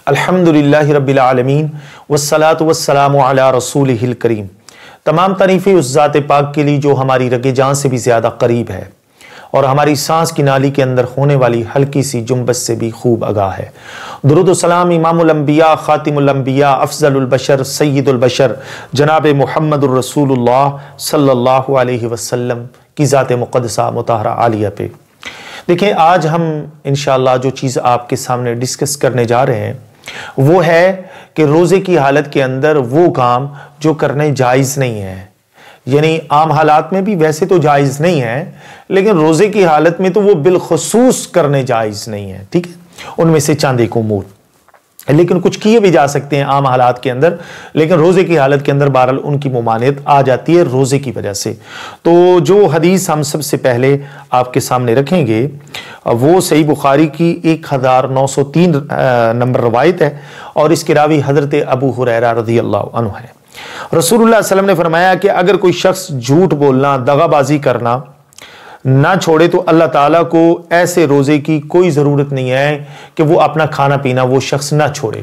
الحمدللہ رب العالمین والصلاة والسلام علی رسولہ الکریم۔ تمام تعریفیں اس ذات پاک کے لیے جو ہماری رگ جان سے بھی زیادہ قریب ہے اور ہماری سانس کی نالی کے اندر ہونے والی ہلکی سی جنبش سے بھی خوب آگاہ ہے۔ درود و سلام امام الانبیاء خاتم الانبیاء افضل البشر سید البشر جناب محمد الرسول اللہ صلی اللہ علیہ وسلم کی ذات مقدسہ مطہرہ عالیہ پہ۔ دیکھیں، آج ہم انشاءاللہ جو چیز آپ کے سامنے ڈسکس کرنے جا رہے ہیں وہ ہے کہ روزے کی حالت کے اندر وہ کام جو کرنے جائز نہیں ہے، یعنی عام حالات میں بھی ویسے تو جائز نہیں ہے، لیکن روزے کی حالت میں تو وہ بالخصوص کرنے جائز نہیں ہے، ٹھیک ہے؟ ان میں سے چند ایک امور، لیکن کچھ کیے بھی جا سکتے ہیں عام حالات کے اندر، لیکن روزے کی حالت کے اندر بہرحال ان کی ممانعت آ جاتی ہے روزے کی وجہ سے۔ تو جو حدیث ہم سب سے پہلے آپ کے سامنے رکھیں گے وہ صحیح بخاری کی 1903 نمبر روایت ہے، اور اس کے راوی حضرت ابو ہریرہ رضی اللہ عنہ ہے۔ رسول اللہ صلی اللہ علیہ وسلم نے فرمایا کہ اگر کوئی شخص جھوٹ بولنا، دغا بازی کرنا نہ چھوڑے تو اللہ تعالیٰ کو ایسے روزے کی کوئی ضرورت نہیں ہے کہ وہ اپنا کھانا پینا وہ شخص نہ چھوڑے۔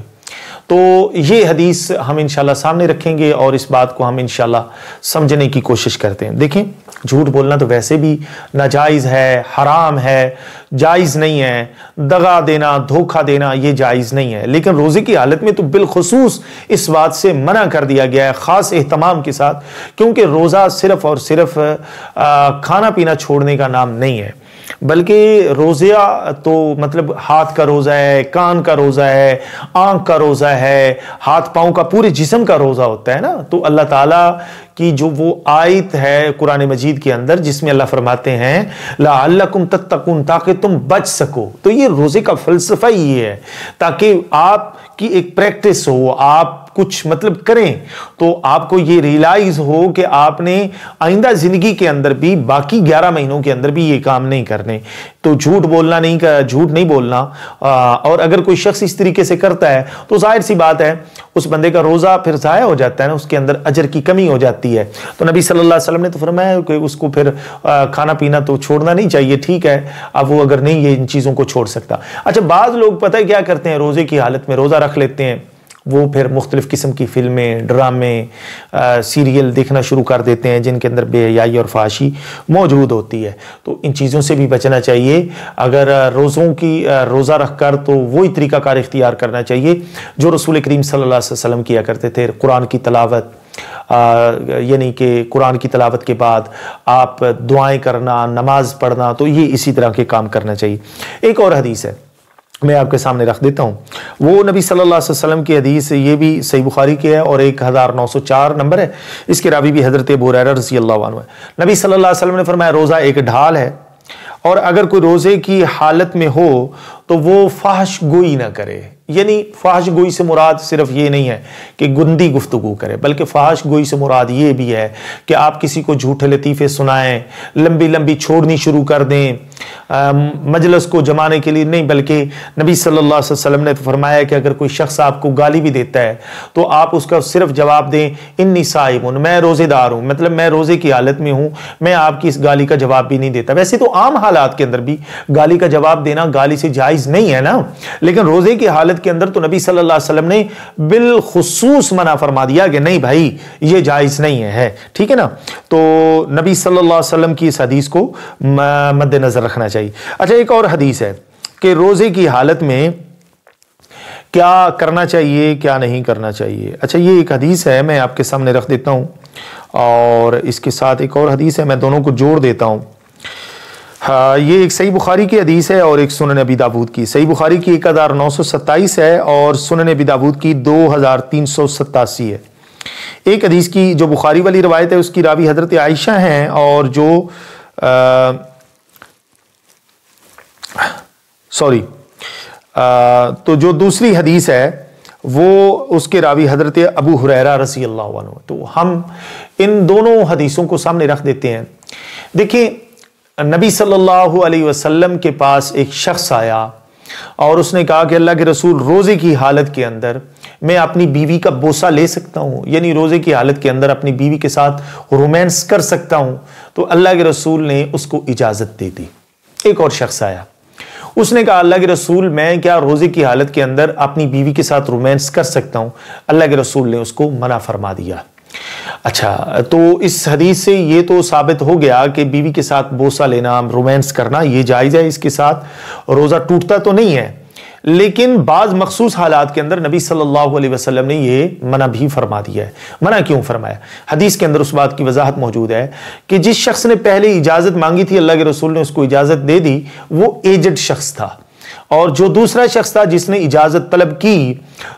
تو یہ حدیث ہم انشاءاللہ سامنے رکھیں گے اور اس بات کو ہم انشاءاللہ سمجھنے کی کوشش کرتے ہیں۔ دیکھیں، جھوٹ بولنا تو ویسے بھی ناجائز ہے، حرام ہے، جائز نہیں ہے۔ دغا دینا، دھوکہ دینا یہ جائز نہیں ہے، لیکن روزے کی حالت میں تو بالخصوص اس بات سے منع کر دیا گیا ہے خاص اہتمام کے ساتھ، کیونکہ روزہ صرف اور صرف کھانا پینا چھوڑنے کا نام نہیں ہے، بلکہ روزہ تو مطلب ہاتھ کا روزہ ہے، کان کا روزہ ہے، آنکھ کا روزہ ہے، ہاتھ پاؤں کا، پورے جسم کا روزہ ہوتا ہے نا۔ تو اللہ تعالیٰ کی جو وہ آیت ہے قرآن مجید کے اندر جس میں اللہ فرماتے ہیں لعلکم تتقون، تاکہ تم بچ سکو، تو یہ روزے کا فلسفہ یہ ہے تاکہ آپ کی ایک پریکٹس ہو، آپ کچھ مطلب کریں تو آپ کو یہ ریلائز ہو کہ آپ نے آئندہ زندگی کے اندر بھی باقی 11 مہینوں کے اندر بھی یہ کام نہیں کرنے۔ تو جھوٹ بولنا نہیں، جھوٹ نہیں بولنا، اور اگر کوئی شخص اس طریقے سے کرتا ہے تو ظاہر سی بات ہے اس بندے کا روزہ پھر ضائع ہو جاتا ہے نا، اس کے اندر اجر کی کمی ہو جاتی ہے۔ تو نبی صلی اللہ علیہ وسلم نے تو فرمایا کہ اس کو پھر کھانا پینا تو چھوڑنا نہیں چاہیے، ٹھیک ہے، اب وہ اگر نہیں یہ ان چیزوں کو چھوڑ سکتا۔ اچھا، بعض لوگ پتہ ہے کیا کرتے ہیں، روزے کی حالت میں روزہ رکھ لیتے ہیں، وہ پھر مختلف قسم کی فلمیں، ڈرامے، سیریل دیکھنا شروع کر دیتے ہیں جن کے اندر بے حیائی اور فحاشی موجود ہوتی ہے۔ تو ان چیزوں سے بھی بچنا چاہیے۔ اگر روزہ رکھ کر تو وہی طریقہ کار اختیار کرنا چاہیے جو رسول کریم صلی اللہ علیہ وسلم کیا کرتے تھے، قرآن کی تلاوت، یعنی کہ قرآن کی تلاوت کے بعد آپ دعائیں کرنا، نماز پڑھنا، تو یہ اسی طرح کے کام کرنا چاہیے۔ ایک اور حدیث ہے میں آپ کے سامنے رکھ دیتا ہوں، وہ نبی صلی اللہ علیہ وسلم کی حدیث، یہ بھی صحیح بخاری کی ہے اور 1904 نمبر ہے، اس کے راوی بھی حضرت ابو ہریرہ رضی اللہ عنہ ہے۔ نبی صلی اللہ علیہ وسلم نے فرمایا روزہ ایک ڈھال ہے، اور اگر کوئی روزے کی حالت میں ہو تو وہ فحش گوئی نہ کرے، یعنی فحش گوئی سے مراد صرف یہ نہیں ہے کہ گندی گفتگو کرے، بلکہ فحش گوئی سے مراد یہ بھی ہے کہ آپ کسی کو جھوٹے لطیفے سنائیں، لمبی لمبی چھوڑنی شروع کر دیں، مجلس کو جمانے کے لیے نہیں، بلکہ نبی صلی اللہ علیہ وسلم نے فرمایا کہ اگر کوئی شخص آپ کو گالی بھی دیتا ہے تو آپ اس کا صرف جواب دیں انی صائم، میں روزے دار ہوں، مطلب میں روزے کی حالت میں ہوں، میں آپ کی اس گالی کا جواب بھی نہیں دیتا۔ ویسے تو عام حالات کے اندر بھی گالی کا جواب دینا گالی سے جائز نہیں ہے نا، لیکن روزے کی حالت کے اندر تو نبی صلی اللہ علیہ وسلم نے بالخصوص منع فرما دیا کہ نہیں بھائی یہ جائز نہیں ہے، ٹھیک ہے نا۔ تو نبی صلی اللہ علیہ وسلم کی اس حدیث کو مد نظر رکھنا چاہیے۔ اچھا، ایک اور حدیث ہے کہ روزے کی حالت میں کیا کرنا چاہیے کیا نہیں کرنا چاہیے۔ اچھا، یہ ایک حدیث ہے میں آپ کے سامنے رکھ دیتا ہوں، اور اس کے ساتھ ایک اور حدیث ہے، میں دونوں کو جوڑ دیتا ہوں۔ یہ ایک صحیح بخاری کی حدیث ہے اور ایک سنن ابی داؤد کی۔ صحیح بخاری کی 1927 ہے اور سنن ابی داؤد کی 2387 ہے۔ ایک حدیث کی جو بخاری والی روایت ہے اس کی راوی حضرت عائشہ ہیں، اور جو تو جو دوسری حدیث ہے وہ اس کے راوی حضرت ابو ہریرہ رضی اللہ عنہ۔ تو ہم ان دونوں حدیثوں کو سامنے رکھ دیتے ہیں۔ دیکھیں، نبی صلی اللہ علیہ وسلم کے پاس ایک شخص آیا اور اس نے کہا کہ اللہ کے رسول، روزے کی حالت کے اندر میں اپنی بیوی کا بوسہ لے سکتا ہوں، یعنی روزے کی حالت کے اندر اپنی بیوی کے ساتھ رومانس کر سکتا ہوں؟ تو اللہ کے رسول نے اس کو اجازت دے دی۔ ایک اور شخص آیا، اس نے کہا اللہ کے رسول میں کیا روزے کی حالت کے اندر اپنی بیوی کے ساتھ رومانس کر سکتا ہوں؟ اللہ کے رسول نے اس کو منع فرما دیا۔ اچھا، تو اس حدیث سے یہ تو ثابت ہو گیا کہ بیوی کے ساتھ بوسہ لینا، رومانس کرنا یہ جائز ہے، اس کے ساتھ روزہ ٹوٹتا تو نہیں ہے، لیکن بعض مخصوص حالات کے اندر نبی صلی اللہ علیہ وسلم نے یہ منع بھی فرما دیا ہے۔ منع کیوں فرمایا؟ حدیث کے اندر اس بات کی وضاحت موجود ہے کہ جس شخص نے پہلے اجازت مانگی تھی اللہ کے رسول نے اس کو اجازت دے دی، وہ ایجڈ شخص تھا، اور جو دوسرا شخص تھا جس نے اجازت طلب کی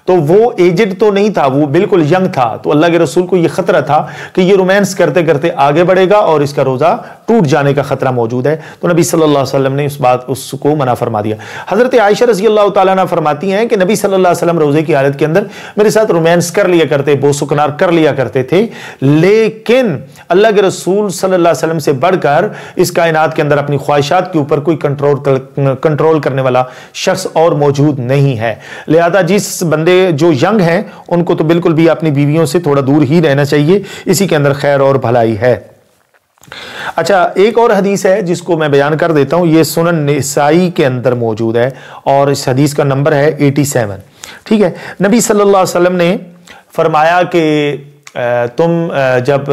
تو وہ ایجڈ تو نہیں تھا، وہ بالکل ینگ تھا، تو اللہ کے رسول کو یہ خطرہ تھا کہ یہ رومانس کرتے کرتے آگے بڑھے گا اور اس کا روزہ ٹوٹ جانے کا خطرہ موجود ہے، تو نبی صلی اللہ علیہ وسلم نے اس کو منع فرما دیا۔ حضرت عائشہ رضی اللہ تعالیٰ عنہ فرماتی ہیں کہ نبی صلی اللہ علیہ وسلم روزے کی حالت کے اندر میرے ساتھ رومانس کر لیا کرتے، بوس و کنار کر لیا کرتے تھے، لیکن اللہ کے رسول صلی اللہ علیہ وسلم سے بڑھ کر اس کائنات کے اندر اپنی خواہشات کے اوپر کوئی کنٹرول کرنے والا شخص اور موجود نہیں ہے، لہذا جس بندے جو ینگ ہیں ان کو تو بالکل بھی اپنی بیویوں سے تھوڑا دور ہی رہنا چاہیے، اسی کے اندر خیر اور بھلائی ہے۔ اچھا، ایک اور حدیث ہے جس کو میں بیان کر دیتا ہوں، یہ سنن نسائی کے اندر موجود ہے اور اس حدیث کا نمبر ہے 87۔ ٹھیک ہے، نبی صلی اللہ علیہ وسلم نے فرمایا کہ تم جب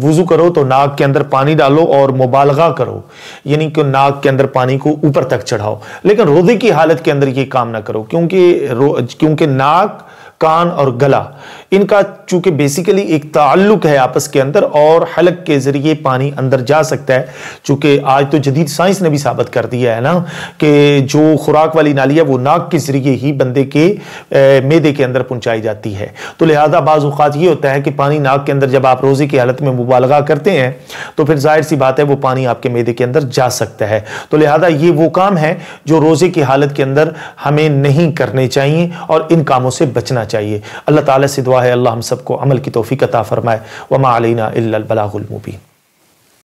وضو کرو تو ناک کے اندر پانی ڈالو اور مبالغہ کرو، یعنی کہ ناک کے اندر پانی کو اوپر تک چڑھاؤ، لیکن روزے کی حالت کے اندر یہ کام نہ کرو، کیونکہ ناک، کان اور گلا ان کا چونکہ بیسیکلی ایک تعلق ہے آپس کے اندر، اور حلق کے ذریعے پانی اندر جا سکتا ہے، چونکہ آج تو جدید سائنس نے بھی ثابت کر دیا ہے نا کہ جو خوراک والی نالی ہے وہ ناک کے ذریعے ہی بندے کے معدے کے اندر پہنچائی جاتی ہے، تو لہذا بعض اوقات یہ ہوتا ہے کہ پانی ناک کے اندر جب آپ روزے کی حالت میں مبالغہ کرتے ہیں تو پھر ظاہر سی بات ہے وہ پانی آپ کے معدے کے اندر جا سکتا ہے، تو لہذا یہ وہ کام ہے جو روزے کی حالت کے اندر ہمیں نہیں کرنے چاہیے اور ان کاموں سے بچنا چاہیے۔ اللہ تعالیٰ سے دعا ہے اللہ ہم سب کو عمل کی توفیق عطا فرمائے۔ وما علینا الا البلاغ المبین۔